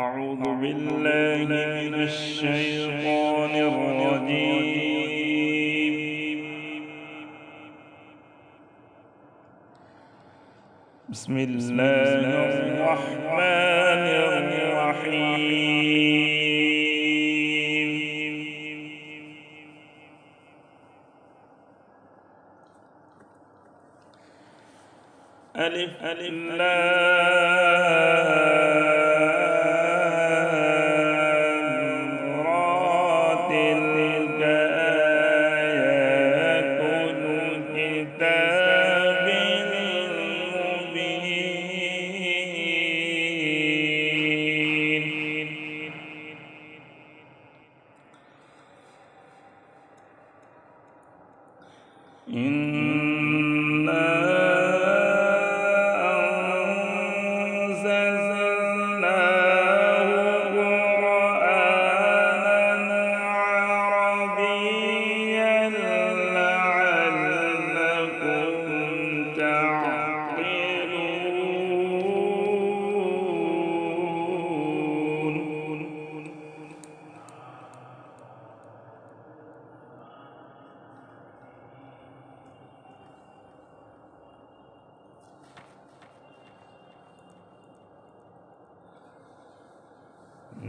أعوذ بالله من الشيطان الرجيم. بسم الله الرحمن الرحيم. ألف إنا أنزلناه قرآنا عربيا لعلكم تعقلون.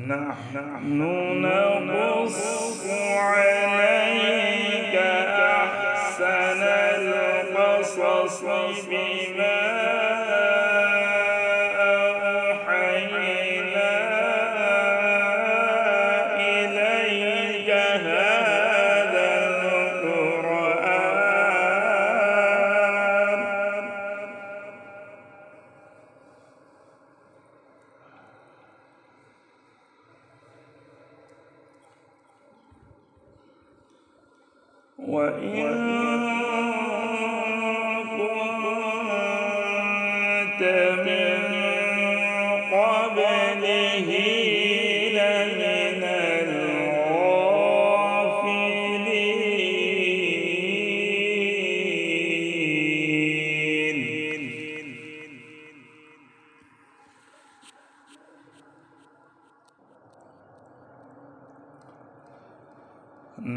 نحن نقص عليك أحسن القصص بما أوحينا إليك هذا القرآن وإن كنت من قبله لمن الغافلين.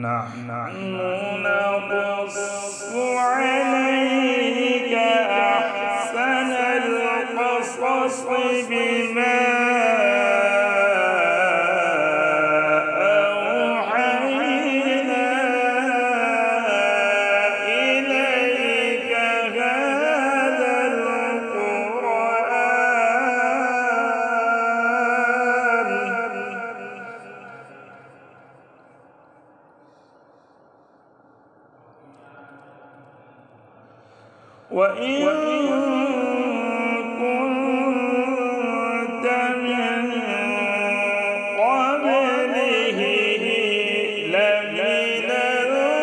نحن نقص عليك أحسن القصص بما أوحينا إليك هذا القرآن وإن كنت من قبله لمن الغافلين.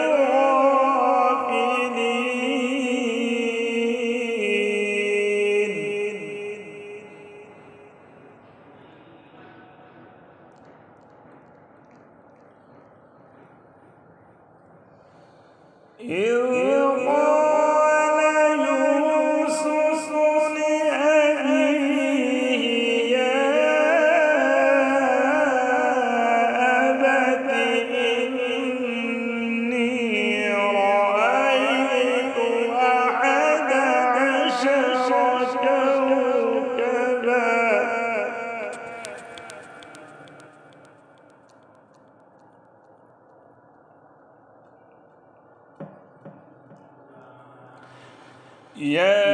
يا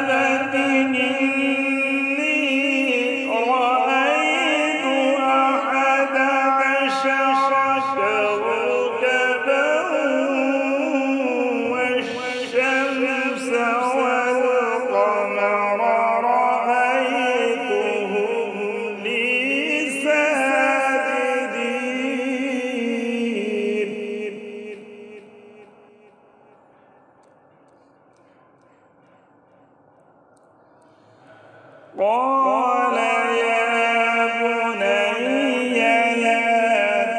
أبت إني رأيت 11 كوكبا والشمس والقمر رأيتهم لي ساجدين. قال يا بني لا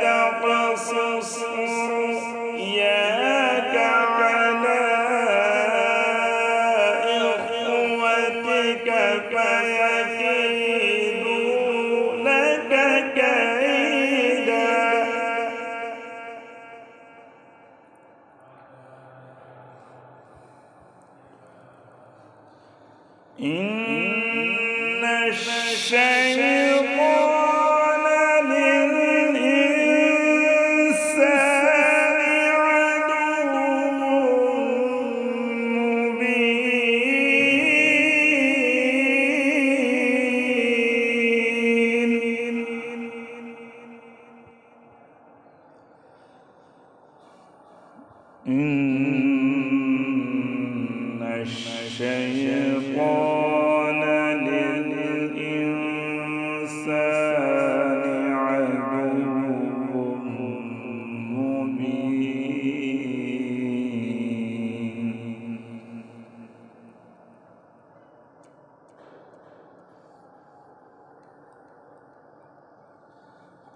تقصص رؤياك على إخوتك فسيكيدون لك كيدا إن الشيطان للإنسان عدو مبين إن الشيطان للإنسان عدو مبين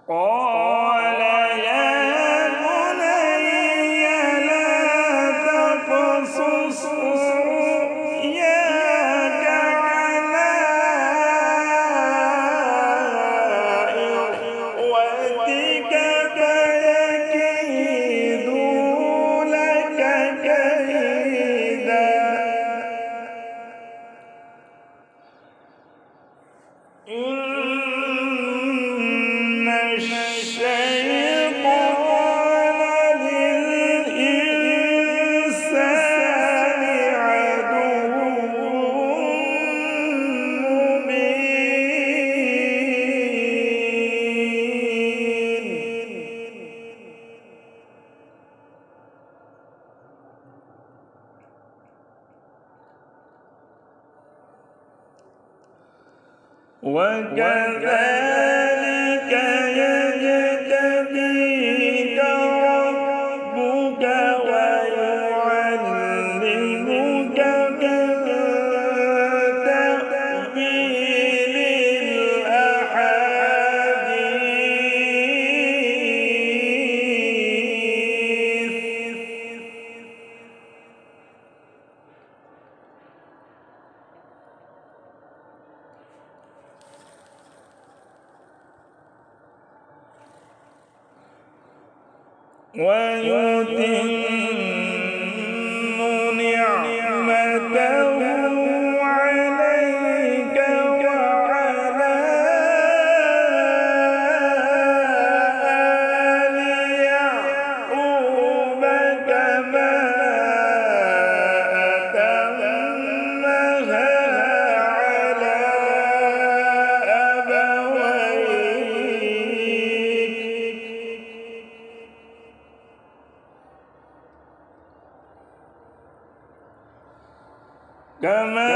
قال يا بني لا تقصص رؤياك على إخوتك فيكيدوا لك كيدا إن الشيطان للإنسان عدو مبين وكذلك يجتبيك ربك ويعلمك من تأويل الأحاديث ويتم نعمته عليك وعلى آل يعقوب كما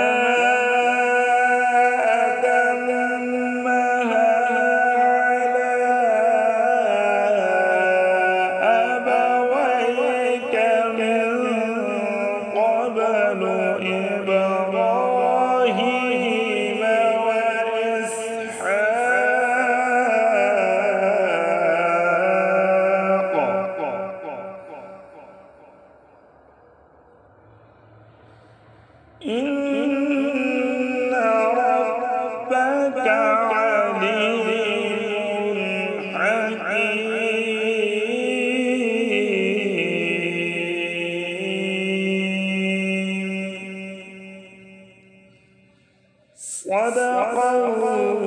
أتمها على أبويك من قبل إبراهيم وإسحاق إن ربك عليم حكيم صدق الله